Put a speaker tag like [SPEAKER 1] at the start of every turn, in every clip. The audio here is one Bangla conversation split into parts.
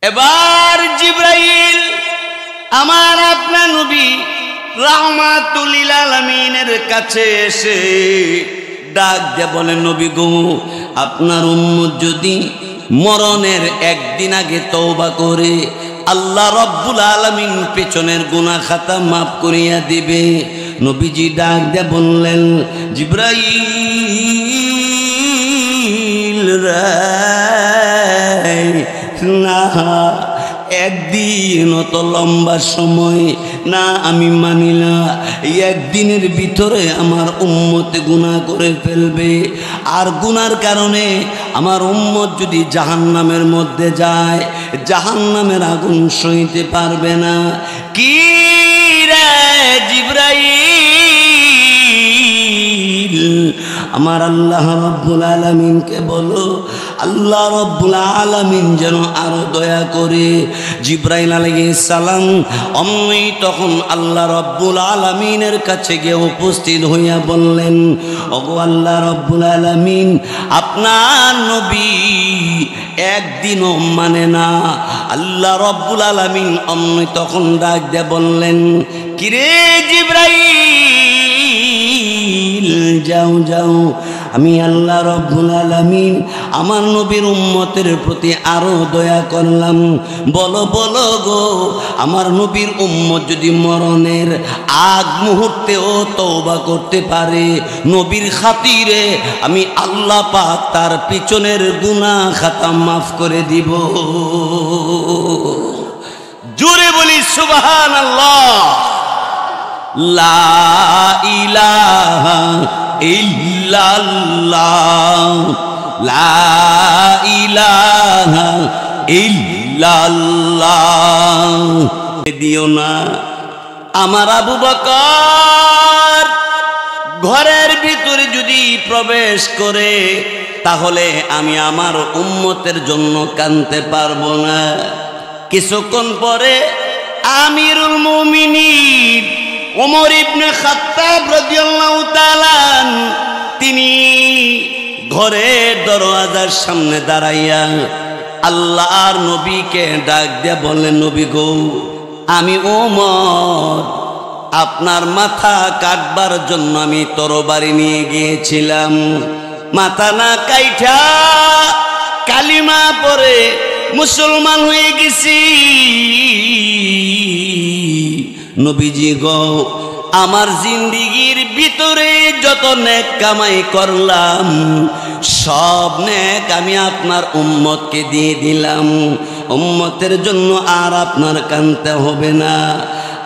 [SPEAKER 1] এবার জিবরাইল আমার আপনার নবী রাহমাতুল লিল আলামিনের কাছে এসে ডাক দিয়ে বলে, নবী গো, আপনার উম্মত যদি মরণের একদিন আগে তওবা করে আল্লাহ রব্বুল আলামিন পেছনের গুনাহ খাতা মাফ করিয়া দিবে। নবীজি ডাক দিয়ে বললেন, জিবরাইল না, একদিন অত লম্বা সময় না, আমি মানি না। এই একদিনের ভিতরে আমার উম্মতে গুনাহ করে ফেলবে, আর গুনার কারণে আমার উম্মত যদি জাহান্নামের মধ্যে যায়, জাহান্নামের আগুন সইতে পারবে না। কি রে জিবরাইল, আমার আল্লাহ রব্বুল আলামিনকে বলো, আল্লাহ রব্বুল আলামিন যেন আরো দয়া করে। জিবরাইল আলাইহিস সালাম অমনি তখন আল্লাহ রব্বুল আলামিনের কাছে গিয়ে উপস্থিত হইয়া বললেন, ওগো আল্লাহ রব্বুল আলামিন, আপনার নবী একদিনও মানে না। আল্লাহ রব্বুল আলামিন অমনি তখন ডাক দিয়ে বললেন, কিরে জিবরাইল, যাও যাও, আমি আল্লাহ রব্বুল আলামিন আমার নবীর উম্মতের প্রতি আরো দয়া করলাম। বলো বলো গো, আমার নবীর উম্মত যদি মরণের আগ মুহূর্তেও তওবা করতে পারে, নবীর খাতিরে আমি আল্লাহ পাক তার পিছনের গুনাহ খাতা মাফ করে দিব। জোরে বলি সুবহানাল্লাহ। লা ইলাহা ইল্লাল্লাহ, লা ইলাহা ইল্লাল্লাহ। দিও না আমার আবু বকর ঘরের ভিতরে যদি প্রবেশ করে, তাহলে আমি আমার উম্মতের জন্য কাঁদতে পারবো না। কিছুক্ষণ পরে আমিরুল মুমিনিন ওমর ইবনে খাত্তাব রাদিয়াল্লাহু তাআলা তিনি ঘরের দরওয়াজার সামনে দাঁড়াইয়া আল্লাহর নবীকে ডাক দিয়ে বললেন, নবী গো, আমি ওমর আপনার মাথা কাটবার জন্য আমি তরবারি নিয়ে গিয়েছিলাম। মাথা না কাইঠা কালিমা পড়ে মুসলমান হয়ে গেছি। নবীজি গো, আমার জিন্দিগির ভিতরে যত নেক কামাই করলাম, সব নেক আমি আপনার উম্মতকে দিয়ে দিলাম। উম্মতের জন্য আর আপনার কাঁদতে হবে না।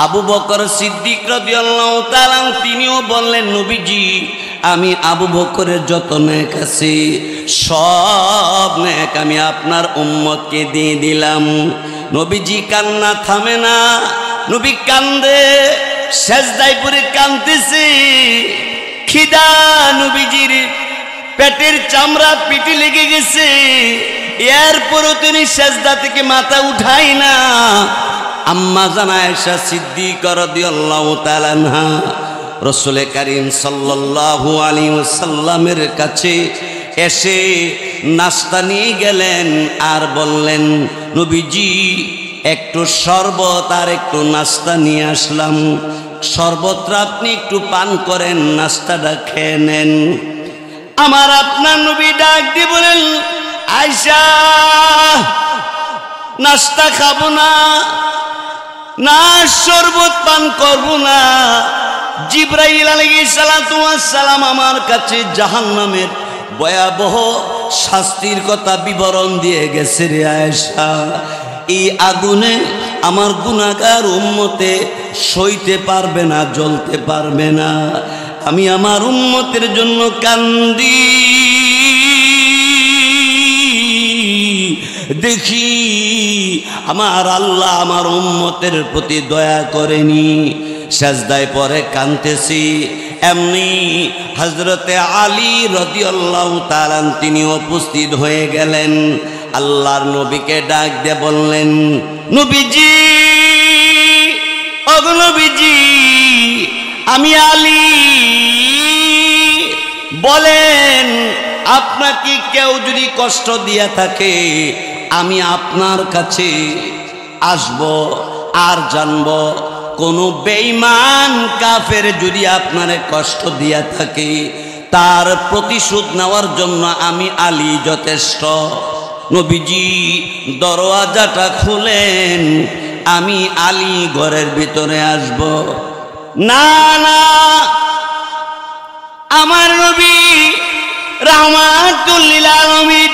[SPEAKER 1] আবু বকর সিদ্দিক রাদিয়াল্লাহু তাআলা তিনিও বললেন, নবীজি, আমি আবু বকরের যত নেক আছে, সব নেক আমি আপনার উম্মতকে দিয়ে দিলাম। নবীজি কান্না থামে না, নবী কান্দে, সেজদায় পড়ে কাঁদতেছে। খিদা নবীজির পেটের চামড়া পিঠে লেগে গেছে, এরপরও তিনি সেজদা থেকে মাথা উঠায় না। আম্মা জান আয়েশা সিদ্দিকা রাদিয়াল্লাহু তাআলা আনহা রাসূল কারীম সাল্লাল্লাহু আলাইহি ওয়াসাল্লামের কাছে এসে নাস্তা নিয়ে গেলেন আর বললেন, নবীজি, একটু শরবত আর একটু নাস্তা নিয়ে আসলাম, শরবতটা আপনি একটু পান করেন, নাস্তাটা খেয়ে নেন। আমার আপনার নবী ডাক দিয়ে বলেন, আয়েশা, নাস্তা খাবো না, না শরবত পান করবো না। জিবরাইল আলাইহিস সালাতু ওয়াস সালাম আমার কাছে জাহান্নামের ভয়াবহ শাস্তির কথা বিবরণ দিয়ে গেছে রে আয়েশা। এই আগুনে আমার গুনাহগার উম্মতে সইতে পারবে না, জ্বলতে পারবে না। আমি আমার উম্মতের জন্য কান্দি, দেখি আমার আল্লাহ আমার উম্মতের প্রতি দয়া করেনি। সেজদায় পরে কাঁদতেছি, এমনি হযরতে আলী রাদিয়াল্লাহু তাআলা তিনি উপস্থিত হয়ে গেলেন। আল্লাহর নবীকে ডাক দিয়ে বললেন, নবীজি, ওগো নবীজি, আমি আলী, বলেন আপনাকে কেউ যদি কষ্ট দিয়া থাকে আমি আপনার কাছে আসব আর জানব কোনো বেঈমান কাফের যদি আপনারে কষ্ট দিয়া থাকে তার প্রতিশোধ নেওয়ার জন্য আমি আলী যথেষ্ট। নবীজি দরওয়াজাটা খুলেন, আমি আলী ঘরের ভিতরে আসব। না না, আমার নবী রাহমাতুল লিল আলামিন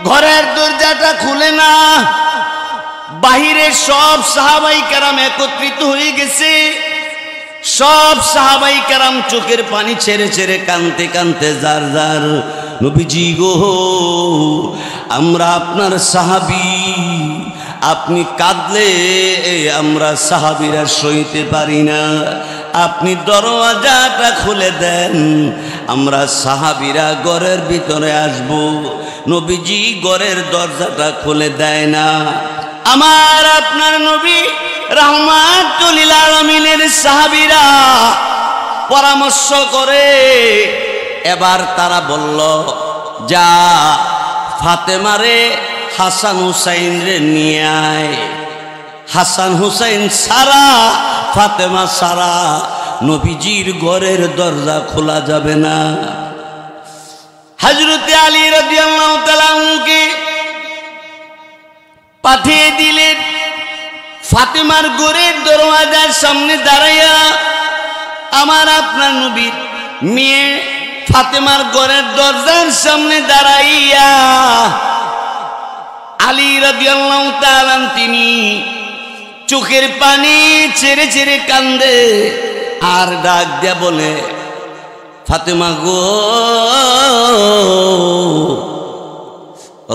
[SPEAKER 1] ঘরের দরজাটা খুলে না। বাহিরে সব সাহাবাই কেরাম একত্রিত হয়ে গেছে। সব সাহাবাই কেরাম চোখের পানি ছেড়ে ছেড়ে কাঁদতে কাঁদতে যার যার, নবীজি গো আমরা আপনার সাহাবী, আপনি কাঁদলে আমরা সাহাবীরা সইতে পারি না, আপনি দরওয়াজাটা খুলে দেন, আমরা সাহাবীরা ঘরের ভিতরে আসব। নবীজি ঘরের দরজাটা খুলে দেয় না। আমার আপনার নবী রাহমাতুল লিল আলামিনের সাহাবীরা পরামর্শ করে, এবার তারা বলল যা ফাতেমারে হাসান হুসাইন রে নিয়ে আয়। হাসান হুসাইন সারা, ফাতেমা সারা, নবীজির ঘরের দরজা খোলা যাবে না। হযরত আলী রাদিয়াল্লাহু তাআলা আনহুকে পাঠিয়ে দিলেন ফাতেমার ঘরের দরওয়াজার সামনে দাঁড়াইয়া। আমার আপনার নবীর মেয়ে ফাতেমার ঘরের দরজার সামনে দাঁড়াইয়া আলী রাদিয়াল্লাহু তাআলা তিনি চোখের পানি ছেড়ে ছেড়ে কান্দে আর ডাক দেয়া বলে, ফাতেমা গো,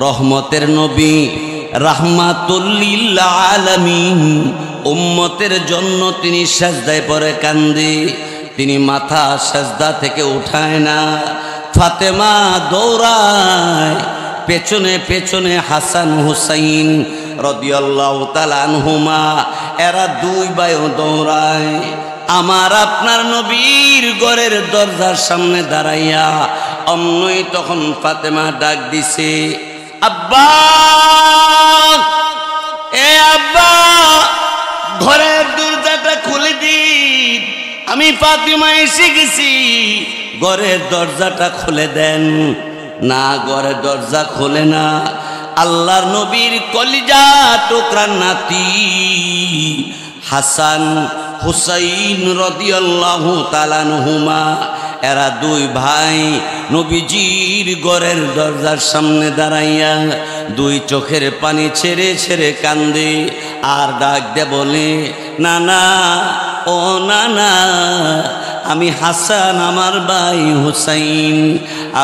[SPEAKER 1] রহমতের নবী রাহমাতুল লিল আলামিন উম্মতের জন্য তিনি সাজদায় পড়ে কান্দে, তিনি মাথা সাজদা থেকে উঠায় না। ফাতেমা দৌড়ায় পেছনে পেছনে হাসান হুসাইন রাদিয়াল্লাহু তাআলা আনহুমা, এরা দুই ভাইও দৌড়ায়। আমার আপনার নবীর ঘরের দরজার সামনে দাঁড়াইয়া অমনই তখন ফাতেমা ডাক দিছে, আব্বা, এ আব্বা, ঘরের দরজাটা খুলে দিন, আমি ফাতেমা এসে গেছি, ঘরের দরজাটা খুলে দেন। না, ঘরের দরজা খোলে না। আল্লাহর নবীর কলিজা টুকরা নাতি হাসান হুসাইন রাদিয়াল্লাহু তাআলা আনহুমা, এরা দুই ভাই নবীজির ঘরের দরজার সামনে দাঁড়াইয়া দুই চোখের পানি ছেড়ে ছেড়ে কান্দে আর ডাক দে বলে, না না, ও না না, আমি হাসান আমার ভাই হুসাইন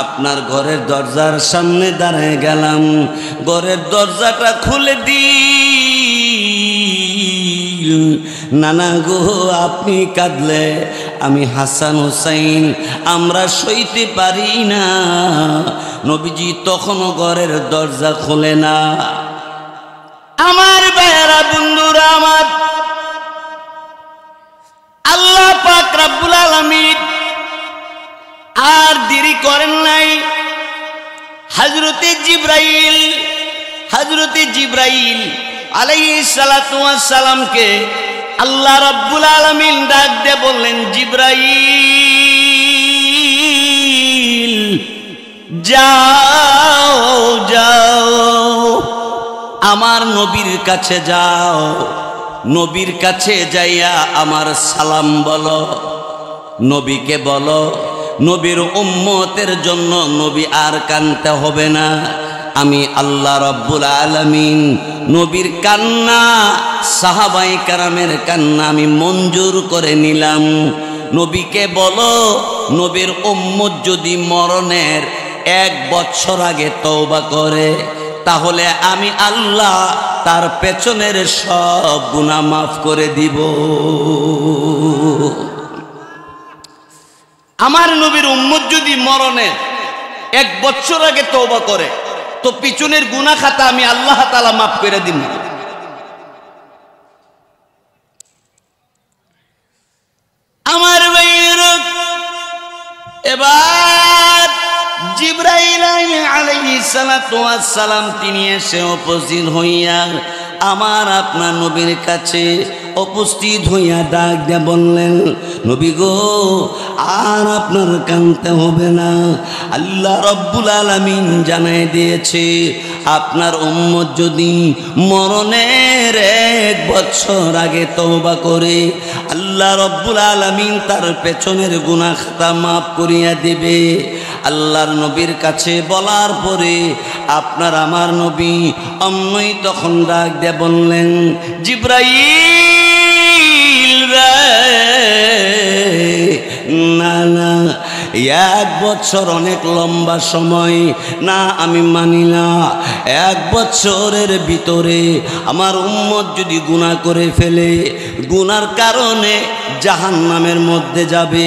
[SPEAKER 1] আপনার ঘরের দরজার সামনে দাঁড়ায় গেলাম, ঘরের দরজাটা খুলে দিন। নানা গো, আপনি কাঁদলে আমি হাসান হুসাইন আমরা সইতে পারি না। নবীজি তখনও ঘরের দরজা খোলে না। আমার ভাইয়েরা, বন্ধুরা আমার, আল্লাহ পাক রব্বুল আলামিন আর দেরি করেন নাই। হযরতে জিবরাইল আলাইহিস সালাতু ওয়াস সালামকে আল্লাহ রব্বুল আলামিন ডাক দিয়ে বললেন, জিবরাইল যাও যাও আমার নবীর কাছে যাও, নবীর কাছে যাইয়া আমার সালাম বলো, নবীকে বলো নবীর উম্মতের জন্য নবী আর কানতে হবে না। আমি আল্লাহ রব্বুল আলামিন নবীর কান্না, সাহাবায়ে কেরামের কান্না আমি মঞ্জুর করে নিলাম। নবীকে বলো নবীর উম্মত যদি মরণের 1 বছর আগে তওবা করে তাহলে আমি আল্লাহ তার পেছনের সব গুনাহ মাফ করে দিব। আমার নবীর উম্মত যদি মরণের 1 বছর আগে তওবা করে তো পিছনের গুনাহ খাতা আমি আল্লাহ তাআলা মাফ করে দিব। আমার ভাইয়েরা, এবার জিবরাইল আলাইহিস সালাতু ওয়াস সালাম তিনি এসে উপস্থিত হইয়া আমার আপনার নবীর কাছে উপস্থিত হইয়া ডাক দিয়ে বললেন, নবী গো, আর আপনার কাঁদতে হবে না। আল্লাহ রব্বুল আলামিন জানাই দিয়েছে, আপনার উম্মত যদি মরণের 1 বছর আগে তওবা করে আল্লাহ রব্বুল আলামিন তার পেছনের গুনাহ খাতা মাফ করিয়া দেবে। আল্লাহর নবীর কাছে বলার পরে আপনার আমার নবী অমনই তখন ডাক দিয়ে বললেন, জিবরাইল রে, না না, 1 বছর অনেক লম্বা সময়, না আমি মানি না। 1 বছরের ভিতরে আমার উম্মত যদি গুনাহ করে ফেলে, গুনার কারণে জাহান্নামের মধ্যে যাবে,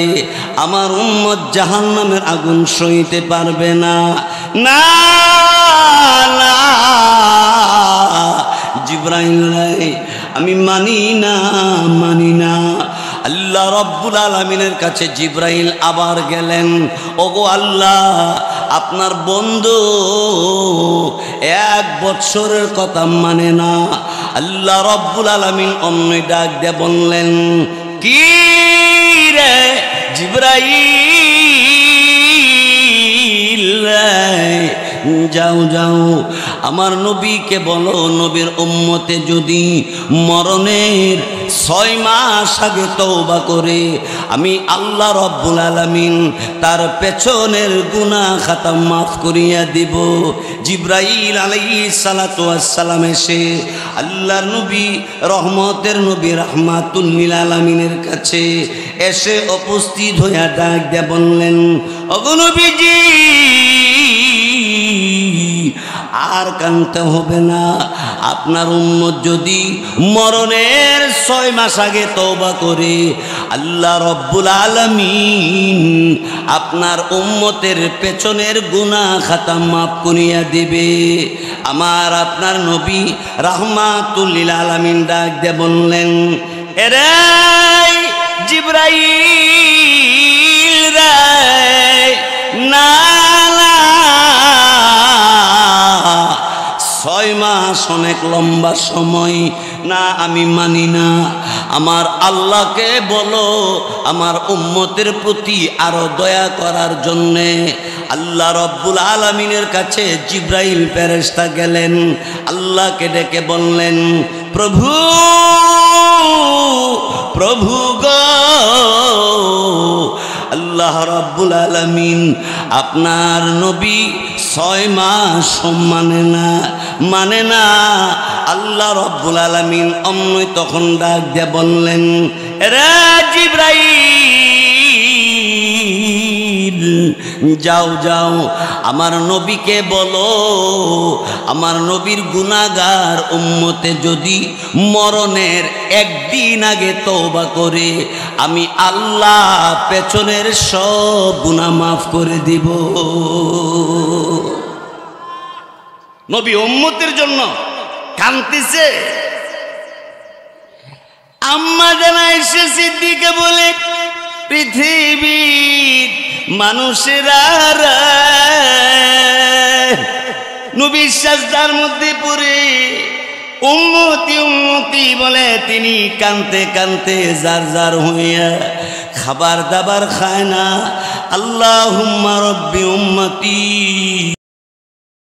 [SPEAKER 1] আমার উম্মত জাহান্নামের আগুন সইতে পারবে না। না না জিবরাইল রে, আমি মানি না, মানি না। আল্লাহ রব্বুল আলামিনের কাছে জিবরাইল আবার গেলেন, ওগো আল্লাহ, আপনার বন্ধু 1 বছরের কথা মানে না। আল্লাহ রব্বুল আলামিন অন্য ডাক দিয়ে বললেন, কি রে জিবরাইল, যাও যাও, আমার নবীকে বলো, নবীর উম্মতে যদি মরণের 6 মাস আগে তওবা করে আমি আল্লাহ রব্বুল আলামিন তার পেছনের গুনাহ খাতা মাফ করিয়া দিব। জিবরাইল আলাইহিস সালাতু ওয়াস সালাম এসে আল্লাহর নবী, রহমতের নবী, রাহমাতুল লিল আলামিনের কাছে এসে উপস্থিত হইয়া ডাক দিয়ে বললেন, ওগো নবীজি, আর কাঁদতে হবে না। আপনার উম্মত যদি মরণের 6 মাস আগে তওবা করে আল্লাহ রব্বুল আলামিন আপনার উম্মতের পেছনের গুনাহ খাতা মাফ করিয়া দিবে। আমার আপনার নবী রাহমাতুল লিল আলামিন ডাক দিয়ে বললেন, এরে জিবরাইল রে, না না, 6 মাস অনেক লম্বা সময়, না আমি মানি না। আমার আল্লাহকে বলো আমার উম্মতের প্রতি আরো দয়া করার জন্যে। আল্লাহ রব্বুল আলামিনের কাছে জিবরাইল ফেরেশতা গেলেন, আল্লাহকে ডেকে বললেন, প্রভু প্রভু গো, আল্লাহ রব্বুল আলামিন আপনার নবী 6 মাস মানে না। আল্লাহ রব্বুল আলামিন অমনই তখন ডাক দিয়ে বললেন, রে জিবরাইল, যাও যাও, আমার নবীকে বলো, আমার নবীর গুনাহগার উম্মতে যদি মরণের 1 দিন আগে তওবা করে আমি আল্লাহ পেছনের সব গুনাহ মাফ করে দিব। নবী উম্মতের জন্য কাঁদতেছে। আম্মা জানা এসে সিদ্দিকে বলে, পৃথিবীর মানুষেরা নবীর সাজদার মধ্যে পড়ে উম্মতি উম্মতি বলে তিনি কাঁদতে কাঁদতে জার জার হইয়া খাবার দাবার খায় না। আল্লাহুম্মা রব্বি উম্মতি।